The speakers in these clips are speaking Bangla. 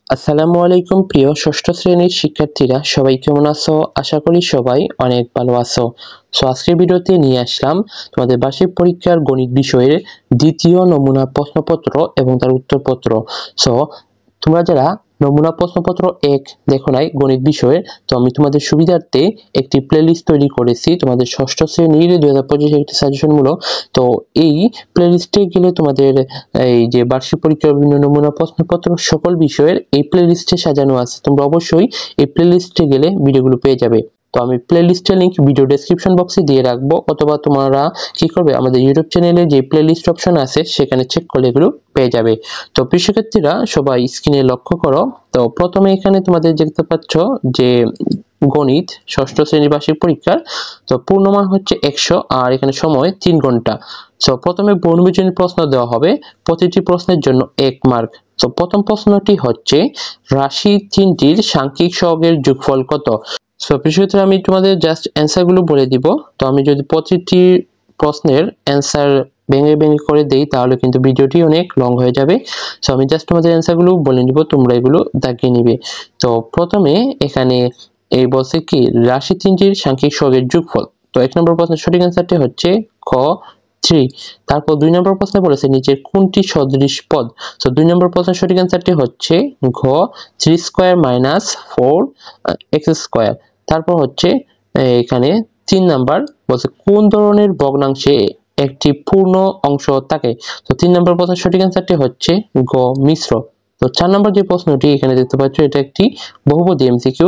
আসসালামু আলাইকুম প্রিয় ষষ্ঠ শ্রেণীর শিক্ষার্থীরা, সবাই কেমন আছো? আশা করি সবাই অনেক ভালো আছো। আজকের ভিডিওতে নিয়ে আসলাম তোমাদের বার্ষিক পরীক্ষার গণিত বিষয়ের দ্বিতীয় নমুনা প্রশ্নপত্র এবং তার উত্তরপত্র। সো তোমরা যারা নমুনা প্রশ্নপত্র 1 দেখো নাই গণিত বিষয়ের, তো আমি তোমাদের সুবিধার্থে একটি প্লেলিস্ট তৈরি করেছি তোমাদের ষষ্ঠ শ্রেণীর 2025 একটি সাজেশনমূলক। তো এই প্লেলিস্টে গেলে তোমাদের এই যে বার্ষিক পরীক্ষার বিভিন্ন নমুনা প্রশ্নপত্র সকল বিষয়ের এই প্লেলিস্টে সাজানো আছে। তোমরা অবশ্যই এই প্লেলিস্টে গেলে ভিডিওগুলো পেয়ে যাবে। তো আমি প্লেলিস্টের লিংক ভিডিও ডেসক্রিপশন বক্সে দিয়ে রাখবো, অথবা তোমরা কি করবে, আমাদের ইউটিউব চ্যানেলে যে প্লেলিস্ট অপশন আছে সেখানে চেক করলে এগুলো পেয়ে যাবে। তো প্রিয় শিক্ষার্থীরা, সবাই স্ক্রিনে লক্ষ্য করো। তো প্রথমে এখানে তোমাদের দেখতে পাচ্ছ যে গণিত ষষ্ঠ শ্রেণীর বার্ষিক পরীক্ষার তো পূর্ণমান হচ্ছে 100 আর এখানে সময় 3 ঘন্টা। প্রথমে বহুনির্বাচনী প্রশ্ন দেওয়া হবে, প্রতিটি প্রশ্নের জন্য 1 মার্ক। প্রথম প্রশ্নটি হচ্ছে রাশি তিনটির সাংখ্যিক সহগের যোগফল কত? প্রিয় আমি তোমাদের জাস্ট অ্যান্সার গুলো বলে দিব। তো আমি যদি প্রতিটি প্রশ্নের অ্যান্সার ভেঙে ভেঙে করে দেই তাহলে কিন্তু ভিডিওটি অনেক লং হয়ে যাবে। আমি জাস্ট তোমাদের অ্যান্সার গুলো বলে নিব, তোমরা এগুলো দাগিয়ে নিবে। তো প্রথমে এখানে এই বলছে কি রাশি তিনটির সাংখ্যিক সহগের যোগফল। তো 1 নম্বর প্রশ্নের সঠিক অ্যান্সারটি হচ্ছে খ 3। তারপর 2 নম্বর প্রশ্নে বলেছে নিচের কোনটি সদৃশ পদ। 2 নম্বর প্রশ্নের সঠিক অ্যান্সারটি হচ্ছে ঘ 3 স্কয়ার মাইনাস 4 x স্কয়ার। তারপর হচ্ছে এখানে 3 নাম্বার বলছে কোন ধরনের ভগ্নাংশে একটি পূর্ণ অংশ থাকে। 3 নম্বর প্রশ্নের সঠিক অ্যান্সারটি হচ্ছে গ মিশ্র। 4 নম্বর যে প্রশ্নটি এখানে দেখতে পাচ্ছ এটা একটি বহুপদী এমসিকিউ।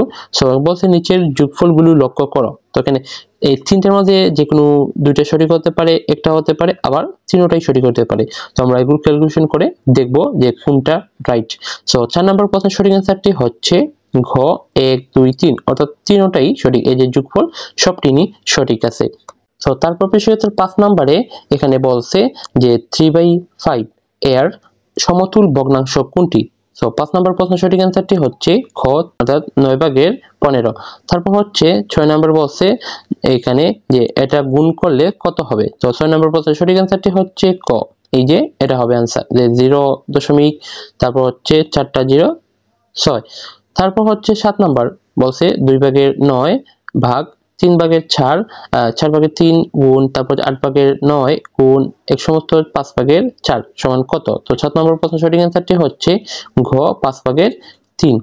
বলছে নিচের যোগফলগুলো লক্ষ্য করো। তো এখানে এই তিনটার মধ্যে যে কোনো দুইটা সঠিক হতে পারে, একটা হতে পারে, আবার তিনটাই সঠিক হতে পারে। তো আমরা এগুলো ক্যালকুলেশন করে দেখব যে কোনটা রাইট। 4 নম্বর প্রশ্নের সঠিক অ্যান্সারটি হচ্ছে ঘ 1 2 3, অর্থাৎ তিনটাই সঠিক। এই যে যোগফল সবটিই সঠিক আছে। তারপর বিষয়ের 5 নম্বরে এখানে বলছে যে 3/5 এর সমতুল ভগ্নাংশ কোনটি। 5 নম্বর প্রশ্ন সঠিক অ্যান্সারটি হচ্ছে খ, অর্থাৎ 9/15। তারপর হচ্ছে 6 নম্বর বলছে এখানে যে এটা গুণ করলে কত হবে। 6 নম্বর প্রশ্নের সঠিক অ্যান্সারটি হচ্ছে ক, এই যে এটা হবে অ্যান্সার যে 0. তারপর হচ্ছে 4টা 0 6। তারপর হচ্ছে 7 নাম্বার বলছে 2/9 ভাগ 3/4 4/3 গুণ তারপর 8/9 গুণ 1/5/4 সমান কত। 7 নম্বর প্রশ্ন সঠিক অ্যান্সারটি হচ্ছে ঘ 5/3।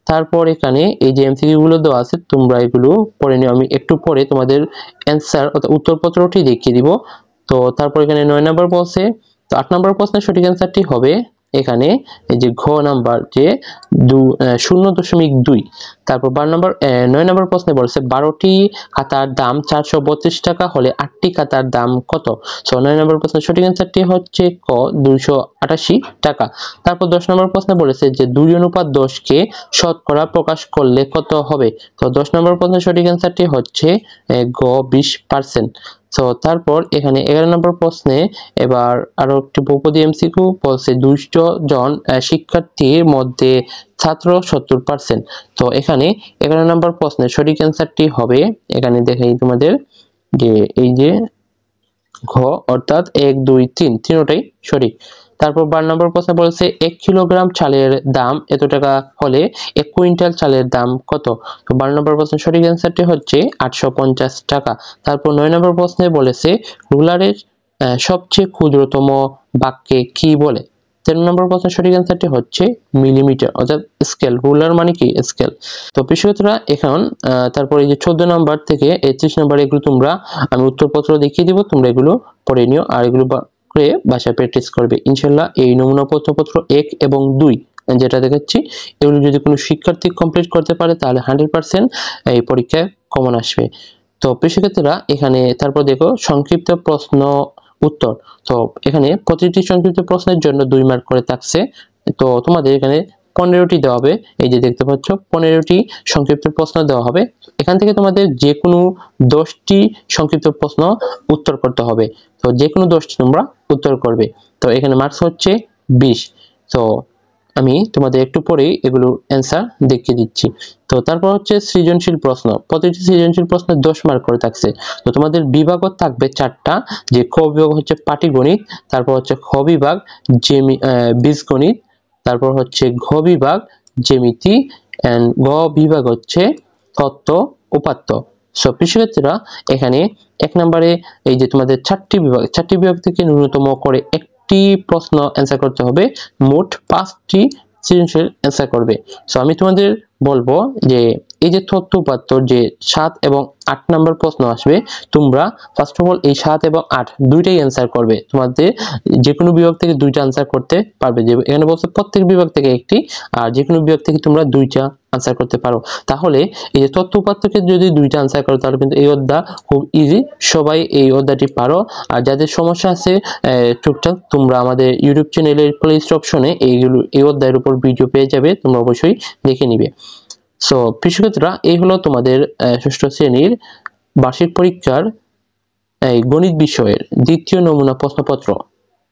তারপর এখানে এই যে এমসিকিউ গুলো দেওয়া আছে তোমরা এগুলো পড়ে নিও, আমি একটু পরে তোমাদের অ্যান্সার অর্থাৎ উত্তরপত্রটি দেখিয়ে দিব। তারপর এখানে 9 নম্বর বলছে। 8 নম্বর প্রশ্নের সঠিক অ্যান্সারটি হবে এখানে এই যে ঘ নাম্বার যে 0.2। তারপর 9 নম্বর প্রশ্নে বলছে 12টি খাতার দাম 432 টাকা হলে 8টি খাতার দাম কত। 9 নম্বর প্রশ্নের সঠিক অ্যান্সারটি হচ্ছে ক 288 টাকা। তারপর 10 নম্বর প্রশ্নে বলেছে যে 2:10 কে শতকরা প্রকাশ করলে কত হবে। 10 নম্বর প্রশ্নের সঠিক অ্যান্সারটি হচ্ছে গ 20%। তারপর এখানে 11 নম্বর প্রশ্নে এবার আরো একটি বহুপদী এমসিকিউ বলছে 200 জন শিক্ষার্থীর মধ্যে ছাত্র 70%। এখানে 11 নম্বর প্রশ্নের সঠিক অ্যান্সারটি হবে এখানে দেখাই তোমাদের যে এই যে ঘ, অর্থাৎ 1 2 3 তিনটাই সঠিক। তারপর 12 নম্বর প্রশ্ন বলছে 1 কিলোগ্রাম চালের দাম এত টাকা হলে 1 কুইন্টাল চালের দাম কত। 12 নম্বর প্রশ্নের সঠিক অ্যান্সারটি হচ্ছে 850 টাকা। তারপর 9 নম্বর প্রশ্নে বলেছে রুলারের সবচেয়ে ক্ষুদ্রতম বাক্যে কি বলে। 13 নম্বর প্রশ্নের সঠিক অ্যান্সারটি হচ্ছে মিলিমিটার, অর্থাৎ স্কেল। রুলার মানে কি স্কেল। প্রিয়রা এখন তারপরে এই যে 14 নম্বর থেকে 31 নম্বর এগুলো তোমরা আমি উত্তরপত্র দেখিয়ে দিব, তোমরা এগুলো পড়ে নিও আর এগুলো করে বাসায় প্র্যাকটিস করবে ইনশাআল্লাহ। এই নমুনা প্রশ্নপত্র 1 এবং 2 যেটা দেখাচ্ছি এগুলো যদি কোনো শিক্ষার্থী কমপ্লিট করতে পারে তাহলে 100% এই পরীক্ষায় কমন আসবে। প্রিয়রা এখানে তারপর দেখো সংক্ষিপ্ত প্রশ্ন উত্তর। এখানে প্রতিটি সংক্ষিপ্ত প্রশ্নের জন্য 2 মার্ক করে থাকছে। তোমাদের এখানে 15টি দেওয়া হবে, এই যে দেখতে পাচ্ছ 15টি সংক্ষিপ্ত প্রশ্ন দেওয়া হবে। এখান থেকে তোমাদের যে কোনো 10টি সংক্ষিপ্ত প্রশ্ন উত্তর করতে হবে। যে কোনো 10টি তোমরা উত্তর করবে। এখানে মার্কস হচ্ছে 20। আমি তোমাদের একটু পরেই এগুলো অ্যান্সার দেখিয়ে দিচ্ছি। তারপর হচ্ছে সৃজনশীল প্রশ্ন। প্রতিটি সৃজনশীল প্রশ্নে 10 মার্ক করে থাকছে। তোমাদের বিভাগও থাকবে 4টা, যে ক বিভাগ হচ্ছে পাটিগণিত, তারপর হচ্ছে খ বিভাগ বীজগণিত, তারপর হচ্ছে ঘ বিভাগ জ্যামিতি এন্ড গ বিভাগ হচ্ছে তত্ত্ব উপাত্ত। সো প্রিয় শিক্ষার্থীরা এখানে 1 নম্বরে এই যে তোমাদের 4টি বিভাগ থেকে ন্যূনতম করে একটি প্রশ্ন অ্যান্সার করতে হবে, মোট 5টি সৃজনশীল অ্যান্সার করবে। সো আমি তোমাদের বলবো যে এই যে তথ্য উপাত্তর যে 7 এবং 8 নম্বর প্রশ্ন আসবে, তোমরা ফার্স্ট অফ অল এই 7 এবং 8 দুইটাই অ্যান্সার করবে। তোমাদের যে কোনো বিভাগ থেকে দুইটা অ্যান্সার করতে পারবে, যে এখানে বলছে প্রত্যেক বিভাগ থেকে একটি, আর যে কোনো বিভাগ থেকে তোমরা দুইটা আনসার করতে পারো। তাহলে এই যে তথ্য উপাত্তকে যদি দুইটা আনসার করো তাহলে কিন্তু এই অধ্যায় খুব ইজি, সবাই এই অধ্যায়টি পারো। আর যাদের সমস্যা আছে টুকটাক, তোমরা আমাদের ইউটিউব চ্যানেলের প্লেলিস্ট অপশনে এই অধ্যায়ের উপর ভিডিও পেয়ে যাবে, তোমরা অবশ্যই দেখে নিবে। সো প্রিয় শিক্ষার্থীরা এই হলো তোমাদের ষষ্ঠ শ্রেণীর বার্ষিক পরীক্ষার গণিত বিষয়ের দ্বিতীয় নমুনা প্রশ্নপত্র।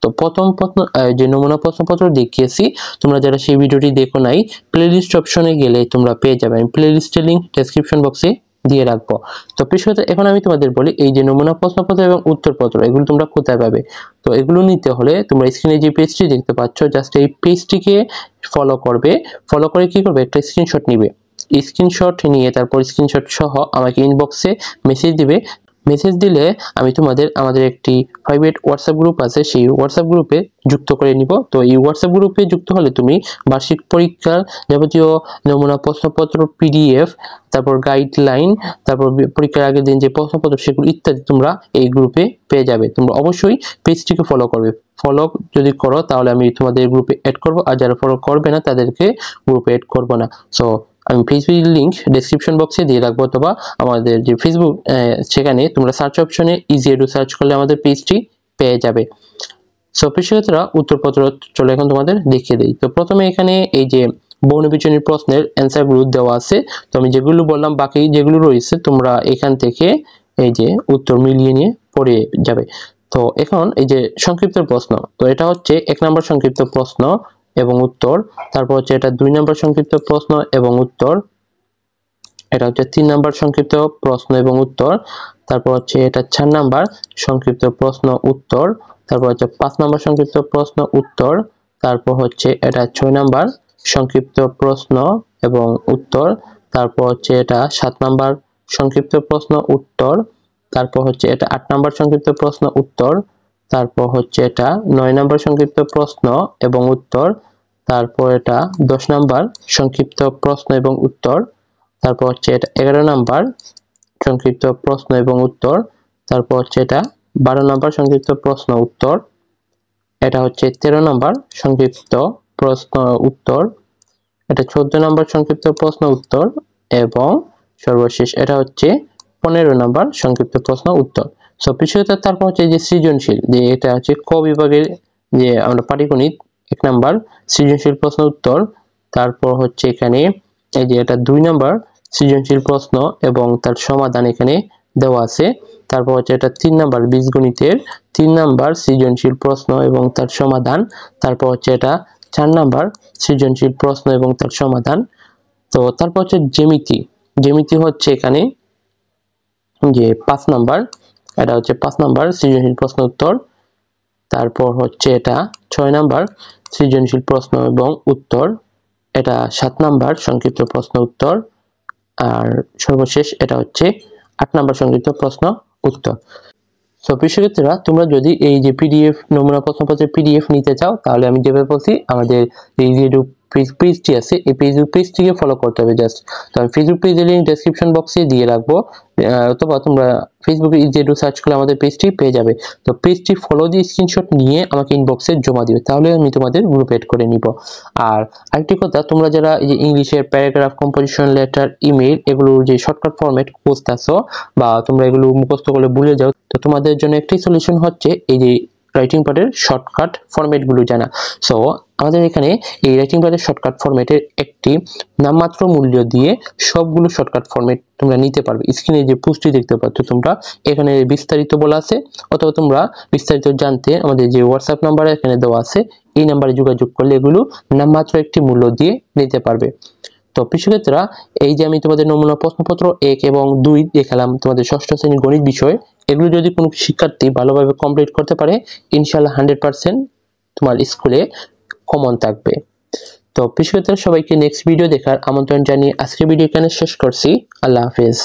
তো প্রথম প্রশ্ন যে নমুনা প্রশ্নপত্র দেখিয়েছি, তোমরা যারা সেই ভিডিওটি দেখো নাই, প্লেলিস্ট অপশনে গেলে তোমরা পেয়ে যাবে। আমি প্লেলিস্টের লিংক ডেসক্রিপশন বক্সে দিয়ে রাখবো। তো প্রিয় এখন আমি তোমাদের বলি এই যে নমুনা প্রশ্নপত্র এবং উত্তরপত্র এগুলো তোমরা কোথায় পাবে। তো এগুলো নিতে হলে তোমরা স্ক্রিনে যে পেজটি দেখতে পাচ্ছ, জাস্ট এই পেজটিকে ফলো করবে। ফলো করে কি করবে, একটা স্ক্রিনশট নিবে। স্ক্রিনশট নিয়ে তারপর স্ক্রিনশট সহ আমাকে ইনবক্সে মেসেজ দিবে। মেসেজ দিলে আমি আমাদের একটি প্রাইভেট হোয়াটসঅ্যাপ গ্রুপ আছে, সেই হোয়াটসঅ্যাপ গ্রুপে যুক্ত করে নিব। তো এই হোয়াটসঅ্যাপ গ্রুপে যুক্ত হলে তুমি বার্ষিক পরীক্ষার যাবতীয় নমুনা প্রশ্নপত্র পিডিএফ, তারপর গাইডলাইন, তারপর পরীক্ষার আগের দিন যে প্রশ্নপত্র সেগুলো ইত্যাদি তোমরা এই গ্রুপে পেয়ে যাবে। তোমরা অবশ্যই পেজটিকে ফলো করবে। ফলো যদি করো তাহলে আমি তোমাদের গ্রুপে অ্যাড করব, আর যারা ফলো করবে না তাদেরকে গ্রুপে অ্যাড করব না। সো আমি ফেসবুক লিংক ডেসক্রিপশন বক্সে দিয়ে রাখবো, অথবা আমাদের যে ফেসবুক সেখানে তোমরা সার্চ অপশনে ইজি এডু সার্চ করলে আমাদের পেজটি পেয়ে যাবে। সো প্রিয় উত্তরপত্র চলে এখন তোমাদের দেখিয়ে দেই। তো প্রথমে এখানে এই যে বহুনির্বাচনী প্রশ্নের অ্যান্সারগুলো দেওয়া আছে। তো আমি যেগুলো বললাম, বাকি যেগুলো রয়েছে তোমরা এখান থেকে এই যে উত্তর মিলিয়ে নিয়ে পড়ে যাবে। তো এখন এই যে সংক্ষিপ্ত প্রশ্ন, তো এটা হচ্ছে 1 নম্বর সংক্ষিপ্ত প্রশ্ন এবং উত্তর, তারপর হচ্ছে এটা 2 নম্বর সংক্ষিপ্ত প্রশ্ন এবং উত্তর, এটা হচ্ছে 3 নম্বর সংক্ষিপ্ত প্রশ্ন এবং উত্তর, তারপর হচ্ছে এটা 4 নম্বর সংক্ষিপ্ত প্রশ্ন উত্তর, তারপর হচ্ছে 5 নম্বর সংক্ষিপ্ত প্রশ্ন উত্তর, তারপর হচ্ছে এটা 6 নম্বর সংক্ষিপ্ত প্রশ্ন এবং উত্তর, তারপর হচ্ছে এটা 7 নম্বর সংক্ষিপ্ত প্রশ্ন উত্তর, তারপর হচ্ছে এটা 8 নম্বর সংক্ষিপ্ত প্রশ্ন উত্তর, তারপর হচ্ছে এটা 9 নম্বর সংক্ষিপ্ত প্রশ্ন এবং উত্তর, তারপর এটা 10 নম্বর সংক্ষিপ্ত প্রশ্ন এবং উত্তর, তারপর হচ্ছে এটা 11 নম্বর সংক্ষিপ্ত প্রশ্ন এবং উত্তর, তারপর হচ্ছে এটা 12 নম্বর সংক্ষিপ্ত প্রশ্ন উত্তর, এটা হচ্ছে 13 নম্বর সংক্ষিপ্ত প্রশ্ন উত্তর, এটা 14 নম্বর সংক্ষিপ্ত প্রশ্ন উত্তর, এবং সর্বশেষ এটা হচ্ছে 15 নম্বর সংক্ষিপ্ত প্রশ্ন উত্তর। সো বিষয়টা তারপর হচ্ছে যে সৃজনশীল, যে এটা হচ্ছে ক বিভাগের যে আমরা পাটিগণিত 1 নম্বর সৃজনশীল প্রশ্ন উত্তর, তারপর হচ্ছে এখানে এই যে এটা 2 নম্বর সৃজনশীল প্রশ্ন এবং তার সমাধান এখানে দেওয়া আছে, তারপর হচ্ছে এটা 3 নম্বর বীজগণিতের 3 নম্বর সৃজনশীল প্রশ্ন এবং তার সমাধান, তারপর হচ্ছে এটা 4 নম্বর সৃজনশীল প্রশ্ন এবং তার সমাধান। তো তারপর হচ্ছে জ্যামিতি হচ্ছে এখানে যে 5 নম্বর, এটা হচ্ছে 5 নম্বর সৃজনশীল প্রশ্ন উত্তর, তারপর হচ্ছে এটা 6 নম্বর সৃজনশীল প্রশ্ন এবং উত্তর, এটা 7 নম্বর সংক্ষিপ্ত প্রশ্ন উত্তর, আর সর্বশেষ এটা হচ্ছে 8 নম্বর সংক্ষিপ্ত প্রশ্ন উত্তর। সো শিক্ষার্থীরা তোমরা যদি এই যে পিডিএফ নমুনা প্রশ্নপত্রের পিডিএফ নিতে চাও, তাহলে আমি যেভাবে বলছি আমাদের এই যে পেজটি আছে, এই পেজটিকে ফলো করতে হবে জাস্ট। তো আমি ফেসবুক পেজের লিংক ডেসক্রিপশন বক্সে দিয়ে রাখবো, অথবা তোমরা ফেসবুকে ইজি এডু সার্চ করলে আমাদের পেজটি পেয়ে যাবে। তো পেজটি ফলো দিয়ে স্ক্রিনশট নিয়ে আমাকে ইনবক্সে জমা দিবে, তাহলে আমি তোমাদের গ্রুপে এড করে নিব। আর আরেকটি কথা, তোমরা যারা এই যে ইংলিশের প্যারাগ্রাফ, কম্পোজিশন, লেটার, ইমেল এগুলোর যে শর্টকাট ফরম্যাট খুঁজতেছো বা তোমরা এগুলো মুখস্থ করলে ভুলে যাও, তো তোমাদের জন্য একটি সলিউশন হচ্ছে এই যে রাইটিং প্যাডের শর্টকাট ফরম্যাট গুলো জানা। সো আমাদের এখানে এই রাইটিং প্যাডের শর্টকাট ফরম্যাটের একটি নামমাত্র মূল্য দিয়ে সবগুলো শর্টকাট ফরম্যাট তোমরা নিতে পারবে। স্ক্রিনে যে পোস্টটি দেখতে পাচ্ছ তোমরা, এখানে বিস্তারিত বলা আছে, অথবা তোমরা বিস্তারিত জানতে আমাদের যে হোয়াটসঅ্যাপ নাম্বার এখানে দেওয়া আছে, এই নাম্বারে যোগাযোগ করলে এগুলো নামমাত্র একটি মূল্য দিয়ে নিতে পারবে। তো শিক্ষার্থীরা এই যে আমি তোমাদের নমুনা প্রশ্নপত্র 1 এবং 2 দেখালাম তোমাদের ষষ্ঠ শ্রেণীর গণিত বিষয়, এগুলো যদি কোনো শিক্ষার্থী ভালোভাবে কমপ্লিট করতে পারে, ইনশাআল্লাহ 100% তোমার স্কুলে কমন থাকবে। তো প্রিয় শিক্ষার্থীরা, সবাইকে নেক্সট ভিডিও দেখার আমন্ত্রণ জানিয়ে আজকের ভিডিও এখানে শেষ করছি। আল্লাহ হাফেজ।